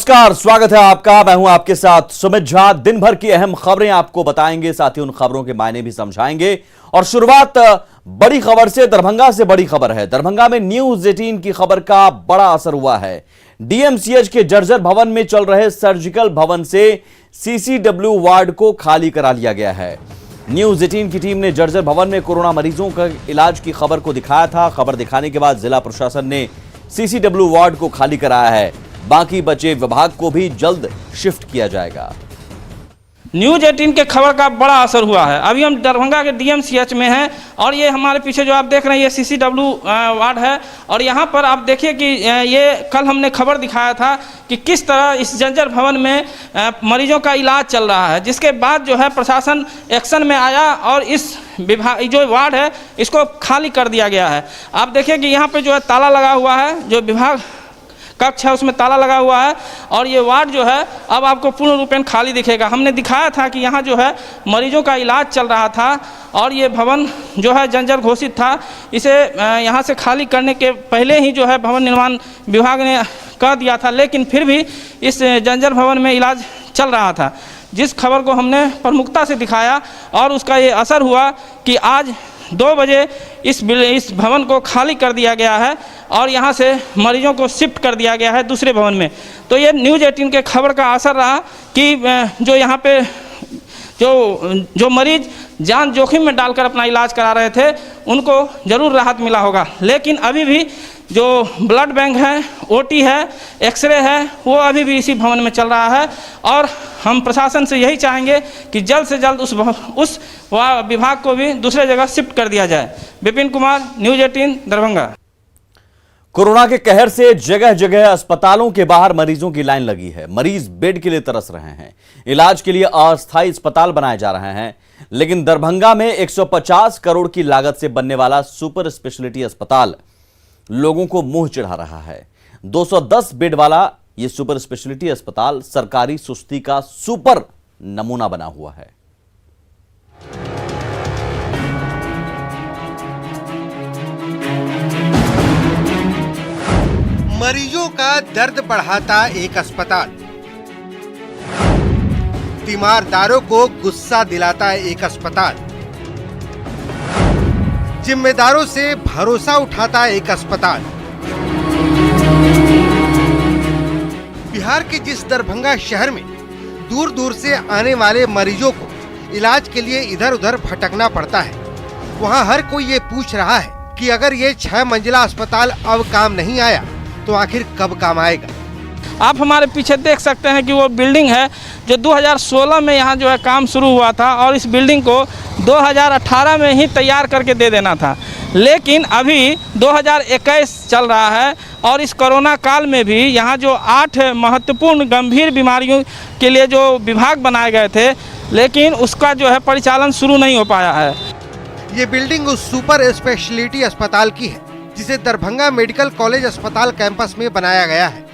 नमस्कार, स्वागत है आपका। मैं हूं आपके साथ सुमित झा। दिन भर की अहम खबरें आपको बताएंगे, साथ ही उन खबरों के मायने भी समझाएंगे। और शुरुआत बड़ी खबर से, दरभंगा से बड़ी खबर है। दरभंगा में न्यूज 18 की खबर का बड़ा असर हुआ है। डीएमसीएच के जर्जर भवन में चल रहे सर्जिकल भवन से सीसीडब्ल्यू वार्ड को खाली करा लिया गया है। न्यूज 18 की टीम ने जर्जर भवन में कोरोना मरीजों का इलाज की खबर को दिखाया था। खबर दिखाने के बाद जिला प्रशासन ने सीसीडब्ल्यू वार्ड को खाली कराया है। बाकी बचे विभाग को भी जल्द शिफ्ट किया जाएगा। न्यूज 18 के खबर का बड़ा असर हुआ है। अभी हम दरभंगा के डीएमसीएच में हैं और ये हमारे पीछे जो आप देख रहे हैं ये सीसीडब्ल्यू वार्ड है। और यहाँ पर आप देखिए कि ये कल हमने खबर दिखाया था कि किस तरह इस जर्जर भवन में मरीजों का इलाज चल रहा है, जिसके बाद जो है प्रशासन एक्शन में आया और इस विभाग जो वार्ड है इसको खाली कर दिया गया है। आप देखिए कि यहाँ पर जो है ताला लगा हुआ है, जो विभाग कक्ष है उसमें ताला लगा हुआ है और ये वार्ड जो है अब आपको पूर्ण रूपेण खाली दिखेगा। हमने दिखाया था कि यहाँ जो है मरीजों का इलाज चल रहा था और ये भवन जो है जर्जर घोषित था। इसे यहाँ से खाली करने के पहले ही जो है भवन निर्माण विभाग ने कह दिया था, लेकिन फिर भी इस जर्जर भवन में इलाज चल रहा था। जिस खबर को हमने प्रमुखता से दिखाया और उसका ये असर हुआ कि आज 2 बजे इस भवन को खाली कर दिया गया है और यहाँ से मरीजों को शिफ्ट कर दिया गया है दूसरे भवन में। तो ये न्यूज़ 18 के खबर का असर रहा कि जो यहाँ पे जो मरीज जान जोखिम में डालकर अपना इलाज करा रहे थे उनको ज़रूर राहत मिला होगा। लेकिन अभी भी जो ब्लड बैंक है, ओटी है, एक्सरे है, वो अभी भी इसी भवन में चल रहा है। और हम प्रशासन से यही चाहेंगे कि जल्द से जल्द उस विभाग को भी दूसरे जगह शिफ्ट कर दिया जाए। विपिन कुमार, न्यूज़ 18 दरभंगा। कोरोना के कहर से जगह जगह अस्पतालों के बाहर मरीजों की लाइन लगी है। मरीज बेड के लिए तरस रहे हैं। इलाज के लिए अस्थायी अस्पताल बनाए जा रहे हैं। लेकिन दरभंगा में 150 करोड़ की लागत से बनने वाला सुपर स्पेशलिटी अस्पताल लोगों को मुंह चिढ़ा रहा है। 210 बेड वाला यह सुपर स्पेशलिटी अस्पताल सरकारी सुस्ती का सुपर नमूना बना हुआ है। मरीजों का दर्द बढ़ाता एक अस्पताल, तीमारदारों को गुस्सा दिलाता एक अस्पताल, जिम्मेदारों से भरोसा उठाता एक अस्पताल। बिहार के जिस दरभंगा शहर में दूर दूर से आने वाले मरीजों को इलाज के लिए इधर उधर भटकना पड़ता है, वहां हर कोई ये पूछ रहा है कि अगर ये 6 मंजिला अस्पताल अब काम नहीं आया तो आखिर कब काम आएगा। आप हमारे पीछे देख सकते हैं कि वो बिल्डिंग है जो 2016 में यहाँ जो है काम शुरू हुआ था और इस बिल्डिंग को 2018 में ही तैयार करके दे देना था। लेकिन अभी 2021 चल रहा है और इस कोरोना काल में भी यहाँ जो 8 महत्वपूर्ण गंभीर बीमारियों के लिए जो विभाग बनाए गए थे, लेकिन उसका जो है परिचालन शुरू नहीं हो पाया है। ये बिल्डिंग उस सुपर स्पेशलिटी अस्पताल की है जिसे दरभंगा मेडिकल कॉलेज अस्पताल कैंपस में बनाया गया है।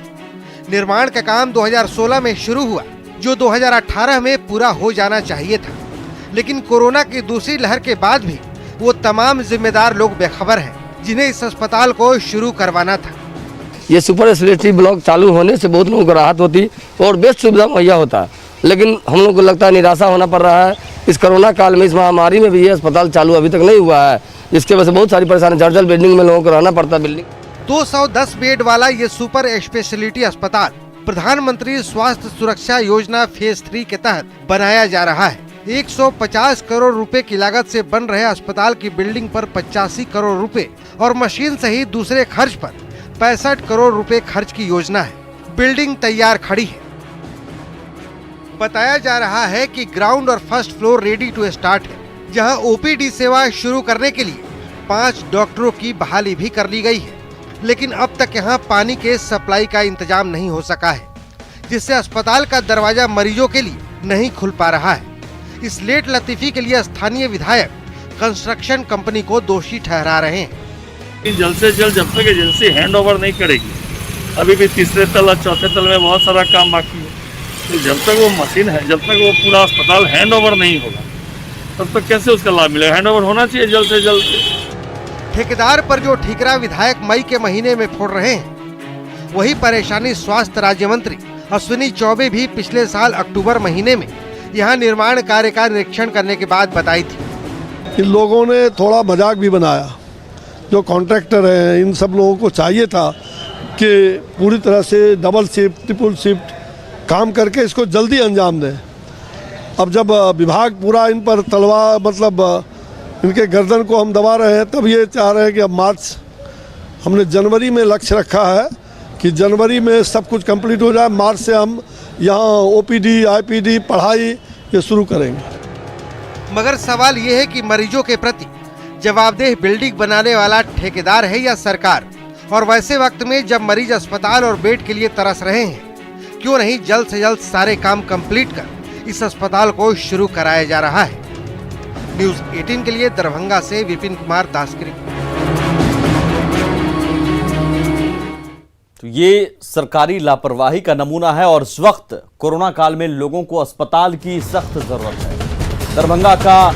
निर्माण का काम 2016 में शुरू हुआ, जो 2018 में पूरा हो जाना चाहिए था। लेकिन कोरोना की दूसरी लहर के बाद भी वो तमाम जिम्मेदार लोग बेखबर हैं जिन्हें इस अस्पताल को शुरू करवाना था। ये सुपर स्पेशलिटी ब्लॉक चालू होने से बहुत लोगों को राहत होती और बेस्ट सुविधा मुहैया होता, लेकिन हम लोग को लगता है निराशा होना पड़ रहा है। इस कोरोना काल में, इस महामारी में भी ये अस्पताल चालू अभी तक नहीं हुआ है, जिसके वजह से बहुत सारी परेशानी, जर्जर बिल्डिंग में लोगों को रहना पड़ता है। बिल्डिंग 210 बेड वाला ये सुपर स्पेशलिटी अस्पताल प्रधानमंत्री स्वास्थ्य सुरक्षा योजना फेज 3 के तहत बनाया जा रहा है। 150 करोड़ रुपए की लागत से बन रहे अस्पताल की बिल्डिंग पर 85 करोड़ रुपए और मशीन सहित दूसरे खर्च पर 65 करोड़ रुपए खर्च की योजना है। बिल्डिंग तैयार खड़ी है। बताया जा रहा है कि ग्राउंड और first floor ready to start है, जहां ओपीडी सेवा शुरू करने के लिए 5 डॉक्टरों की बहाली भी कर ली गई है। लेकिन अब तक यहां पानी के सप्लाई का इंतजाम नहीं हो सका है, जिससे अस्पताल का दरवाजा मरीजों के लिए नहीं खुल पा रहा है। इस लेट लतीफी के लिए स्थानीय विधायक कंस्ट्रक्शन कंपनी को दोषी ठहरा रहे हैं। जल्द से जल्द, जब तक एजेंसी हैंड ओवर नहीं करेगी, अभी भी तीसरे तल और चौथे तल में बहुत सारा काम बाकी है, तो जब तक वो मशीन है, जब तक वो पूरा अस्पताल हैंड ओवर नहीं होगा, तब तक कैसे उसका लाभ मिलेगा। हैंड ओवर होना चाहिए जल्द से जल्द। ठेकेदार पर जो ठीकरा विधायक मई के महीने में फोड़ रहे हैं, वही परेशानी स्वास्थ्य राज्य मंत्री अश्विनी चौबे भी पिछले साल अक्टूबर महीने में यहाँ निर्माण कार्य का निरीक्षण करने के बाद बताई थी। इन लोगों ने थोड़ा मजाक भी बनाया। जो कॉन्ट्रैक्टर हैं इन सब लोगों को चाहिए था कि पूरी तरह से डबल शिफ्ट ट्रिपल शिफ्ट काम करके इसको जल्दी अंजाम दें। अब जब विभाग पूरा इन पर तलवार मतलब इनके गर्दन को हम दबा रहे हैं, तब ये चाह रहे हैं कि अब मार्च हमने जनवरी में लक्ष्य रखा है कि जनवरी में सब कुछ कंप्लीट हो जाए। मार्च से हम यहाँ ओपीडी आईपीडी पढ़ाई ये शुरू करेंगे। मगर सवाल ये है कि मरीजों के प्रति जवाबदेह बिल्डिंग बनाने वाला ठेकेदार है या सरकार? और वैसे वक्त में जब मरीज अस्पताल और बेड के लिए तरस रहे हैं, क्यों नहीं जल्द से जल्द सारे काम कंप्लीट कर इस अस्पताल को शुरू कराया जा रहा है? न्यूज़ 18 के लिए दरभंगा से विपिन कुमार दास की रिपोर्ट। तो ये सरकारी लापरवाही का नमूना है और इस वक्त कोरोना काल में लोगों को अस्पताल की सख्त जरूरत है। दरभंगा का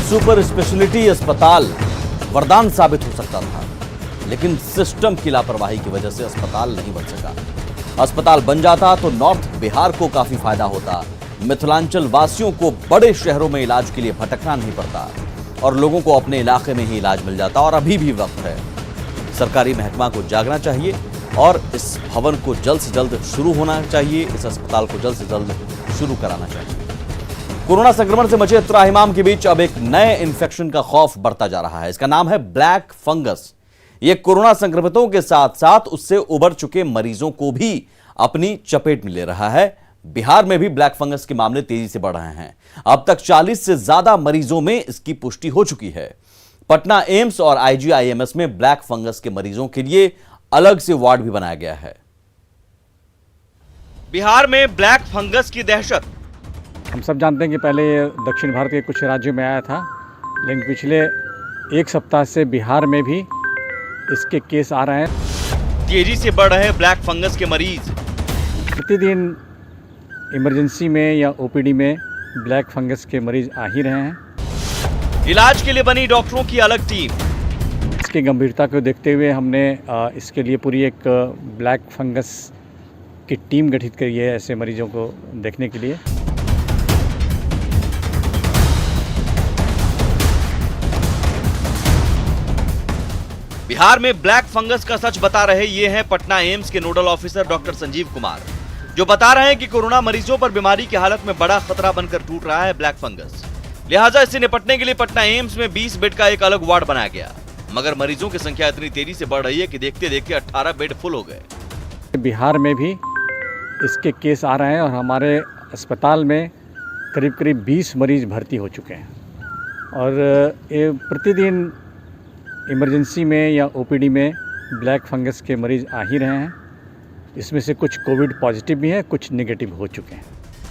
सुपर स्पेशलिटी अस्पताल वरदान साबित हो सकता था, लेकिन सिस्टम की लापरवाही की वजह से अस्पताल नहीं बन सका। अस्पताल बन जाता तो नॉर्थ बिहार को काफी फायदा होता, मिथिलांचल वासियों को बड़े शहरों में इलाज के लिए भटकना नहीं पड़ता और लोगों को अपने इलाके में ही इलाज मिल जाता। और अभी भी वक्त है, सरकारी महकमा को जागना चाहिए और इस भवन को जल्द से जल्द शुरू होना चाहिए, इस अस्पताल को जल्द से जल्द शुरू कराना चाहिए। कोरोना संक्रमण से मचे त्राहिमाम के बीच अब एक नए इन्फेक्शन का खौफ बढ़ता जा रहा है। इसका नाम है ब्लैक फंगस। ये कोरोना संक्रमितों के साथ साथ उससे उबर चुके मरीजों को भी अपनी चपेट में ले रहा है। बिहार में भी ब्लैक फंगस के मामले तेजी से बढ़ रहे हैं। अब तक 40 से ज्यादा मरीजों में इसकी पुष्टि हो चुकी है। पटना एम्स और आईजीआईएमएस में ब्लैक फंगस के मरीजों के लिए अलग से वार्ड भी बनाया गया है। बिहार में ब्लैक फंगस की दहशत। हम सब जानते हैं कि पहले ये दक्षिण भारत के कुछ राज्यों में आया था, लेकिन पिछले एक सप्ताह से बिहार में भी इसके केस आ रहे हैं। तेजी से बढ़ रहे ब्लैक फंगस के मरीज। प्रतिदिन इमरजेंसी में या ओपीडी में ब्लैक फंगस के मरीज आ ही रहे हैं। इलाज के लिए बनी डॉक्टरों की अलग टीम। इसकी गंभीरता को देखते हुए हमने इसके लिए पूरी एक ब्लैक फंगस की टीम गठित करी है, ऐसे मरीजों को देखने के लिए। बिहार में ब्लैक फंगस का सच बता रहे ये हैं पटना एम्स के nodal officer doctor Sanjeev Kumar, जो बता रहे हैं कि कोरोना मरीजों पर बीमारी की हालत में बड़ा खतरा बनकर टूट रहा है ब्लैक फंगस। लिहाजा इससे निपटने के लिए पटना एम्स में 20 बेड का एक अलग वार्ड बनाया गया। मगर मरीजों की संख्या इतनी तेजी से बढ़ रही है कि देखते देखते 18 बेड फुल हो गए। बिहार में भी इसके केस आ रहे हैं और हमारे अस्पताल में करीब करीब 20 मरीज भर्ती हो चुके हैं। और ये प्रतिदिन इमरजेंसी में या ओपीडी में ब्लैक फंगस के मरीज आ ही रहे हैं। इसमें से कुछ कोविड पॉजिटिव भी हैं, कुछ नेगेटिव हो चुके हैं।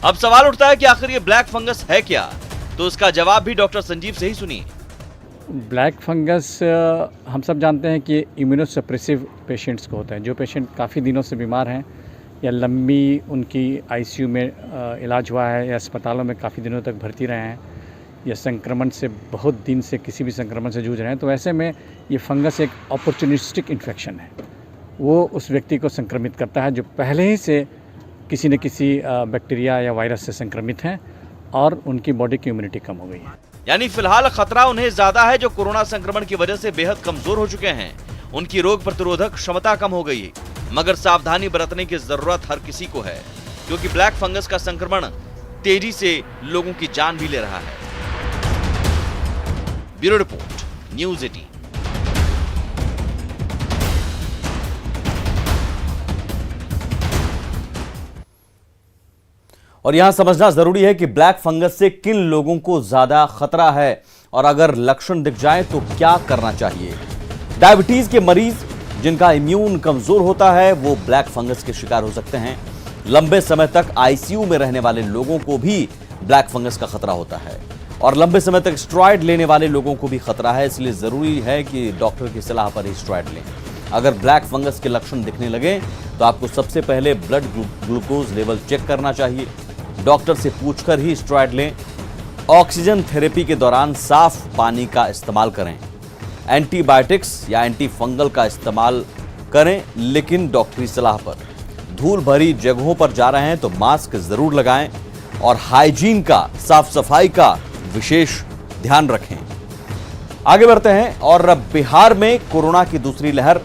अब सवाल उठता है कि आखिर ये ब्लैक फंगस है क्या? तो इसका जवाब भी डॉक्टर संजीव से ही सुनिए। ब्लैक फंगस हम सब जानते हैं कि इम्यूनोसप्रेसिव पेशेंट्स को होता है। जो पेशेंट काफ़ी दिनों से बीमार हैं या लंबी उनकी आईसीयू में इलाज हुआ है या अस्पतालों में काफ़ी दिनों तक भर्ती रहे हैं या संक्रमण से बहुत दिन से किसी भी संक्रमण से जूझ रहे हैं, तो ऐसे में ये फंगस एक अपॉर्चुनिस्टिक इन्फेक्शन है। वो उस व्यक्ति को संक्रमित करता है जो पहले ही से किसी न किसी बैक्टीरिया या वायरस से संक्रमित हैं और उनकी बॉडी की इम्यूनिटी कम हो गई है। यानी फिलहाल खतरा उन्हें ज्यादा है जो कोरोना संक्रमण की वजह से बेहद कमजोर हो चुके हैं। उनकी रोग प्रतिरोधक क्षमता कम हो गई, मगर सावधानी बरतने की जरूरत हर किसी को है, क्योंकि ब्लैक फंगस का संक्रमण तेजी से लोगों की जान भी ले रहा है। Bureau report, news 18। और यहां समझना जरूरी है कि ब्लैक फंगस से किन लोगों को ज्यादा खतरा है और अगर लक्षण दिख जाए तो क्या करना चाहिए। डायबिटीज के मरीज जिनका इम्यून कमजोर होता है वो ब्लैक फंगस के शिकार हो सकते हैं। लंबे समय तक आईसीयू में रहने वाले लोगों को भी ब्लैक फंगस का खतरा होता है और लंबे समय तक स्टेरॉइड लेने वाले लोगों को भी खतरा है। इसलिए जरूरी है कि डॉक्टर की सलाह पर ही स्टेरॉइड लें। अगर ब्लैक फंगस के लक्षण दिखने लगे तो आपको सबसे पहले ब्लड ग्लूकोज लेवल चेक करना चाहिए। डॉक्टर से पूछकर ही स्टेरॉइड लें। ऑक्सीजन थेरेपी के दौरान साफ पानी का इस्तेमाल करें। एंटीबायोटिक्स या एंटी फंगल का इस्तेमाल करें, लेकिन डॉक्टरी सलाह पर। धूल भरी जगहों पर जा रहे हैं तो मास्क जरूर लगाएं और हाइजीन का, साफ सफाई का विशेष ध्यान रखें। आगे बढ़ते हैं और बिहार में कोरोना की दूसरी लहर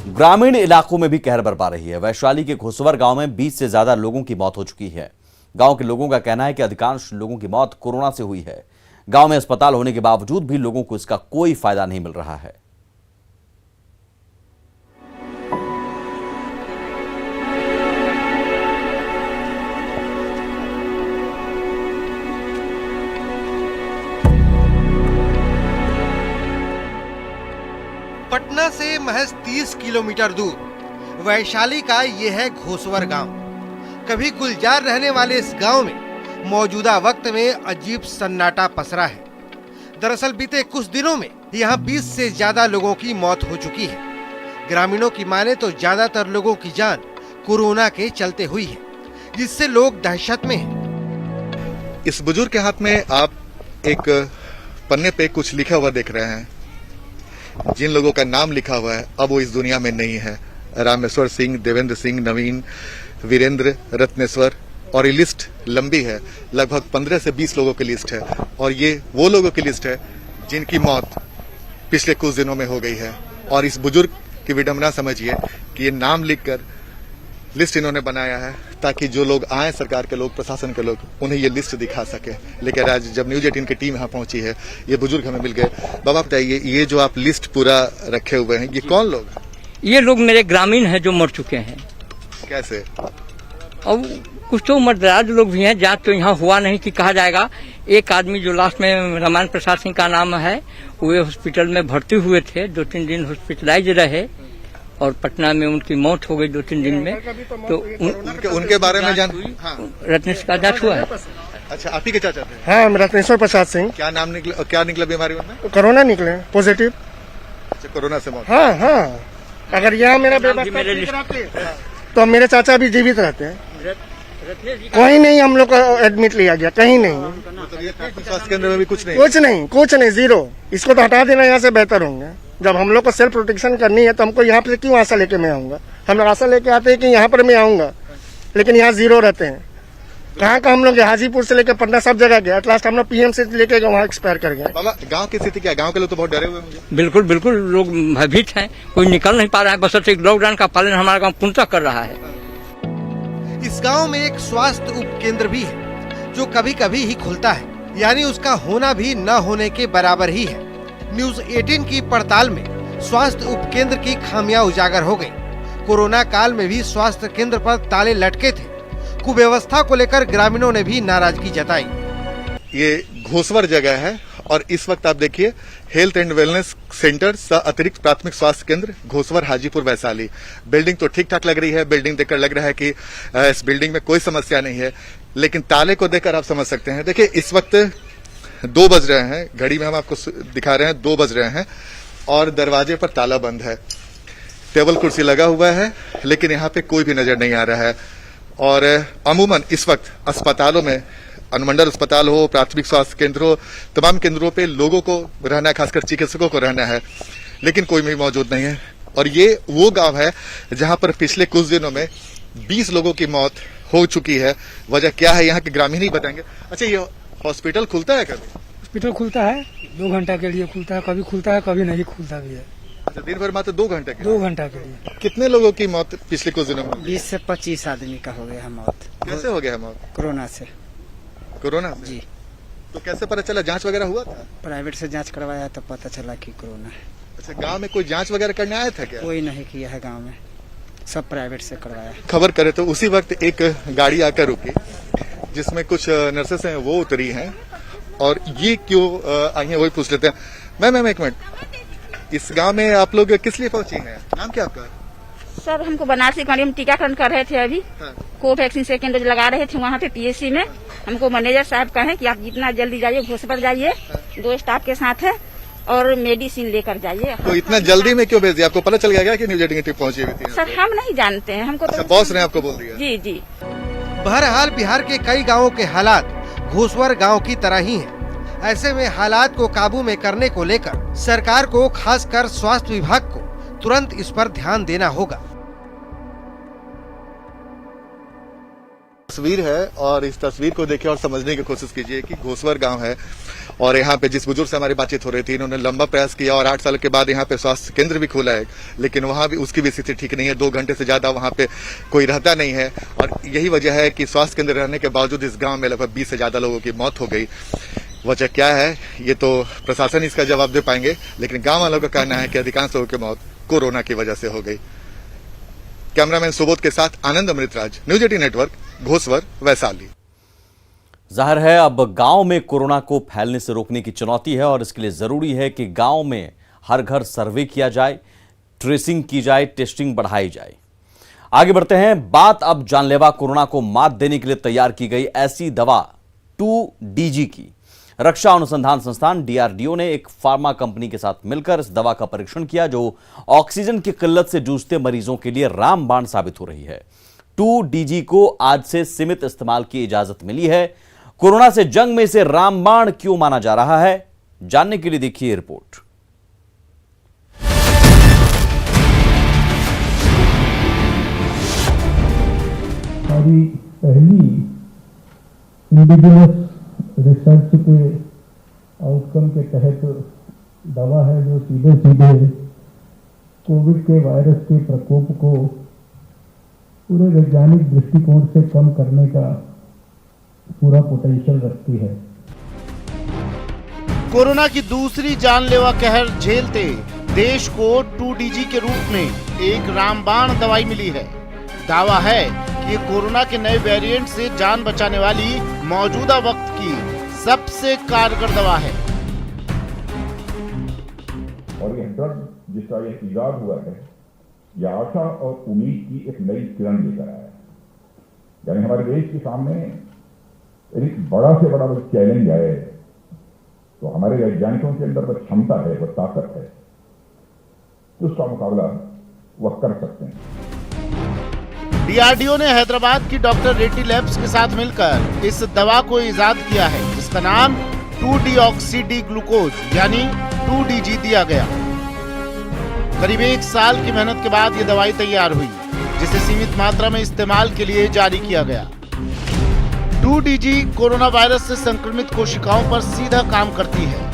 ग्रामीण इलाकों में भी कहर बरपा रही है। वैशाली के घोसवर गांव में 20 से ज्यादा लोगों की मौत हो चुकी है। गांव के लोगों का कहना है कि अधिकांश लोगों की मौत कोरोना से हुई है। गांव में अस्पताल होने के बावजूद भी लोगों को इसका कोई फायदा नहीं मिल रहा है। पटना से महज 30 किलोमीटर दूर वैशाली का यह है घोसवर गांव। कभी गुलजार रहने वाले इस गांव में मौजूदा वक्त में अजीब सन्नाटा पसरा है। दरअसल बीते कुछ दिनों में यहां 20 से ज्यादा लोगों की मौत हो चुकी है। ग्रामीणों की माने तो ज्यादातर लोगों की जान कोरोना के चलते हुई है, जिससे लोग दहशत में हैं। इस बुजुर्ग के हाथ में आप एक पन्ने पे कुछ लिखा हुआ देख रहे हैं। जिन लोगों का नाम लिखा हुआ है अब वो इस दुनिया में नहीं है। रामेश्वर सिंह, देवेंद्र सिंह, नवीन, वीरेंद्र, रत्नेश्वर, और ये लिस्ट लंबी है। लगभग 15 से 20 लोगों की लिस्ट है और ये वो लोगों की लिस्ट है जिनकी मौत पिछले कुछ दिनों में हो गई है। और इस बुजुर्ग की विडंबना समझिए कि ये नाम लिखकर लिस्ट इन्होंने बनाया है ताकि जो लोग आए, सरकार के लोग, प्रशासन के लोग, उन्हें ये लिस्ट दिखा सके। लेकिन आज जब न्यूज 18 की टीम यहाँ पहुंची है, ये बुजुर्ग हमें मिल गए। बाबा बताइए, ये जो आप लिस्ट पूरा रखे हुए हैं, ये कौन लोग हैं? ये लोग मेरे ग्रामीण हैं जो मर चुके हैं। कैसे? और कुछ तो उम्रदराज लोग भी हैं। जांच तो यहाँ हुआ नहीं कि कहा जाएगा। एक आदमी जो लास्ट में रामायण प्रसाद सिंह का नाम है, वे हॉस्पिटल में भर्ती हुए थे, 2-3 दिन हॉस्पिटलाइज रहे और पटना में उनकी मौत हो गई 2-3 दिन में। तो उनके बारे में जान। हाँ। रत्नेश का जांच हुआ है। अच्छा, आप ही के चाचा थे? हाँ, रत्नेश्वर प्रसाद सिंह। क्या निकला बीमारी उनमें? कोरोना निकले पॉजिटिव। अच्छा, कोरोना से मौत। हाँ हाँ, अगर यहाँ मेरा व्यवस्था तो मेरे चाचा भी जीवित रहते हैं। कहीं नहीं हम लोग को एडमिट लिया गया, कहीं नहीं। स्वास्थ्य केंद्र में भी कुछ नहीं, जीरो। इसको तो हटा देना यहाँ से बेहतर होंगे। जब हम लोग को सेल्फ प्रोटेक्शन करनी है तो हमको यहाँ पे क्यों आशा लेके मैं आऊंगा? हम लोग आशा लेके आते हैं कि यहाँ पर मैं आऊंगा, लेकिन यहाँ जीरो रहते हैं। कहाँ का हम लोग हाजीपुर से लेकर पटना सब जगह गए। एट लास्ट हम लोग पीएम से लेके वहाँ एक्सपायर कर गए। बाबा, गांव की स्थिति क्या है? गांव के लोग तो बहुत डरे हुए हैं। बिल्कुल बिल्कुल, लोग भयभीत हैं, कोई निकल नहीं पा रहा है। बस एक लॉकडाउन का पालन हमारा गाँव पूर्णतः कर रहा है। इस गांव में एक स्वास्थ्य उप केंद्र भी है जो कभी कभी ही खुलता है, यानी उसका होना भी न होने के बराबर ही है। न्यूज 18 की पड़ताल में स्वास्थ्य उप केंद्र की खामियां उजागर हो गई। कोरोना काल में भी स्वास्थ्य केंद्र पर ताले लटके थे। कुव्यवस्था को लेकर ग्रामीणों ने भी नाराजगी जताई। ये घोसवर जगह है और इस वक्त आप देखिए हेल्थ एंड वेलनेस सेंटर सह अतिरिक्त प्राथमिक स्वास्थ्य केंद्र घोसवर हाजीपुर वैशाली। बिल्डिंग तो ठीक ठाक लग रही है। बिल्डिंग देखकर लग रहा है कि इस बिल्डिंग में कोई समस्या नहीं है, लेकिन ताले को देखकर आप समझ सकते हैं। देखिए, इस वक्त 2 बज रहे हैं, घड़ी में हम आपको दिखा रहे हैं 2 बज रहे हैं और दरवाजे पर ताला बंद है। टेबल कुर्सी लगा हुआ है, लेकिन यहाँ पे कोई भी नजर नहीं आ रहा है। और अमूमन इस वक्त अस्पतालों में, अनुमंडल अस्पताल हो, प्राथमिक स्वास्थ्य केंद्र हो, तमाम केंद्रों पे लोगों को रहना है, खासकर चिकित्सकों को रहना है, लेकिन कोई भी मौजूद नहीं है। और ये वो गांव है जहां पर पिछले कुछ दिनों में 20 लोगों की मौत हो चुकी है। वजह क्या है यहाँ के ग्रामीण ही बताएंगे। अच्छा, ये हॉस्पिटल खुलता है कभी? हॉस्पिटल खुलता है, 2 घंटा के लिए खुलता है, कभी खुलता है कभी नहीं खुलता भी है। अच्छा, दिन भर मात्र 2 घंटे के? 2 घंटा के लिए। कितने लोगों की मौत पिछले कुछ दिनों में? 20 से 25 आदमी का हो गया है मौत। कैसे हो गया है मौत? कोरोना से। कोरोना से? जी। तो कैसे पता चला? जांच वगैरह हुआ था? प्राइवेट से जांच करवाया तो पता चला कि कोरोना है। अच्छा, गांव में कोई जांच वगैरह करने आया था क्या? कोई नहीं किया है गांव में, सब प्राइवेट से करवाया। खबर करे तो उसी वक्त एक गाड़ी आकर रुकी जिसमें कुछ नर्सेस हैं, वो उतरी हैं। और ये क्यों आई हैं वही पूछ लेते हैं। मैम एक मिनट, इस गांव में आप लोग किस लिए पहुंची हैं? नाम क्या आपका? सर, हमको बनारसी कॉलोनी में टीकाकरण कर रहे थे। अभी कोवैक्सीन सेकेंड डोज लगा रहे थे वहाँ पे पीएससी में। हमको मैनेजर साहब कहे कि आप जितना जल्दी जाइए, घोसवर जाइए, 2 स्टाफ के साथ है और मेडिसिन लेकर जाइए। तो इतना जल्दी में क्यों भेज दिया? आपको पता चल गया कि न्यूज 18 की टीम पहुंची हुई थी? सर, हम नहीं जानते हैं, हमको तो बॉस ने आपको बोल दिया? जी जी। बहरहाल बिहार के कई गाँवों के हालात घोसवर गाँव की तरह ही है। ऐसे में हालात को काबू में करने को लेकर सरकार को, खासकर स्वास्थ्य विभाग को तुरंत इस पर ध्यान देना होगा। तस्वीर है और इस तस्वीर को देखिए और समझने की कोशिश कीजिए कि घोसवर गांव है और यहाँ पे जिस बुजुर्ग से हमारी बातचीत हो रही थी, इन्होंने लंबा प्रयास किया और 8 साल के बाद यहाँ पे स्वास्थ्य केंद्र भी खोला है, लेकिन वहाँ भी उसकी भी स्थिति ठीक नहीं है। 2 घंटे से ज्यादा वहाँ पे कोई रहता नहीं है और यही वजह है कि स्वास्थ्य केंद्र रहने के बावजूद इस गाँव में लगभग 20 से ज्यादा लोगों की मौत हो गई। वजह क्या है ये तो प्रशासन इसका जवाब दे पाएंगे, लेकिन गाँव वालों का कहना है कि अधिकांश लोगों की मौत कोरोना की वजह से हो गई। कैमरामैन सुबोध के साथ आनंद अमृतराज, न्यूज 18 नेटवर्क, घोसवर, वैशाली। जाहिर है अब गांव में कोरोना को फैलने से रोकने की चुनौती है और इसके लिए जरूरी है कि गांव में हर घर सर्वे किया जाए, ट्रेसिंग की जाए, टेस्टिंग बढ़ाई जाए। आगे बढ़ते हैं। बात अब जानलेवा कोरोना को मात देने के लिए तैयार की गई ऐसी दवा 2DG की। रक्षा अनुसंधान संस्थान DRDO ने एक फार्मा कंपनी के साथ मिलकर इस दवा का परीक्षण किया जो ऑक्सीजन की किल्लत से जूझते मरीजों के लिए रामबाण साबित हो रही है। 2DG को आज से सीमित इस्तेमाल की इजाजत मिली है। कोरोना से जंग में इसे रामबाण क्यों माना जा रहा है, जानने के लिए देखिए रिपोर्ट। हमारी पहली इंडिजिनस रिसर्च के आउटकम के तहत दवा है जो सीधे सीधे कोविड के वायरस के प्रकोप को पूरे वैज्ञानिक दृष्टिकोण से कम करने का पूरा पोटेंशियल रखती है। कोरोना की दूसरी जानलेवा कहर झेलते देश को 2DG के रूप में एक रामबाण दवाई मिली है। दावा है कि कोरोना के नए वेरिएंट से जान बचाने वाली मौजूदा वक्त की सबसे कारगर दवा है। और यह ड्रग जिसका यह इजाद हुआ है, यह आशा और उम्मीद की एक नई किरण लेकर आया है। यानी हमारे देश के सामने एक बड़ा से बड़ा चैलेंज है, तो हमारे वैज्ञानिकों के अंदर वह क्षमता है, वह ताकत है, तो उसका मुकाबला वह कर सकते हैं। DRDO ने हैदराबाद की डॉक्टर रेड्डी लैब्स के साथ मिलकर इस दवा को इजाद किया है, जिसका नाम 2-डीऑक्सी-डी ग्लूकोज यानी 2DG दिया गया। करीब 1 साल की मेहनत के बाद ये दवाई तैयार हुई, जिसे सीमित मात्रा में इस्तेमाल के लिए जारी किया गया। 2DG कोरोना वायरस से संक्रमित कोशिकाओं पर सीधा काम करती है।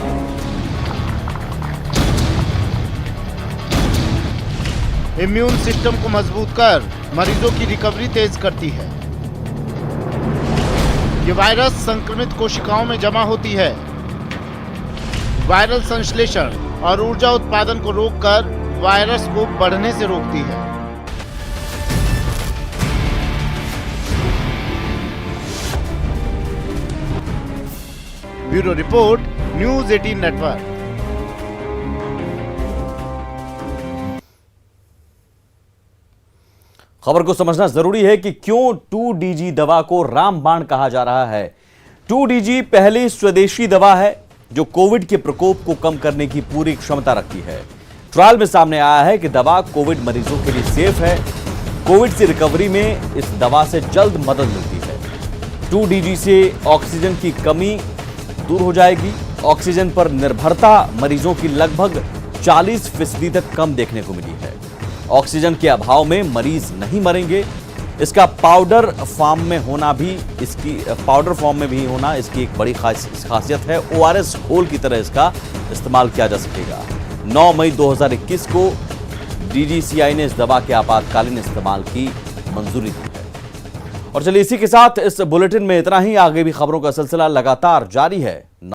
इम्यून सिस्टम को मजबूत कर मरीजों की रिकवरी तेज करती है। ये वायरस संक्रमित कोशिकाओं में जमा होती है, वायरल संश्लेषण और ऊर्जा उत्पादन को रोककर वायरस को बढ़ने से रोकती है। Bureau report, news 18 network. खबर को समझना जरूरी है कि क्यों 2DG दवा को रामबाण कहा जा रहा है। 2DG पहली स्वदेशी दवा है जो कोविड के प्रकोप को कम करने की पूरी क्षमता रखती है। ट्रायल में सामने आया है कि दवा कोविड मरीजों के लिए सेफ है। कोविड से रिकवरी में इस दवा से जल्द मदद मिलती है। 2DG से ऑक्सीजन की कमी दूर हो जाएगी। ऑक्सीजन पर निर्भरता मरीजों की लगभग 40% तक कम देखने को मिली है। ऑक्सीजन के अभाव में मरीज नहीं मरेंगे। इसका पाउडर फॉर्म में भी होना इसकी एक बड़ी खासियत है। ORS घोल की तरह इसका इस्तेमाल किया जा सकेगा। 9 मई 2021 को DGCI ने इस दवा के आपातकालीन इस्तेमाल की मंजूरी दी है। और चलिए इसी के साथ इस बुलेटिन में इतना ही। आगे भी खबरों का सिलसिला लगातार जारी है।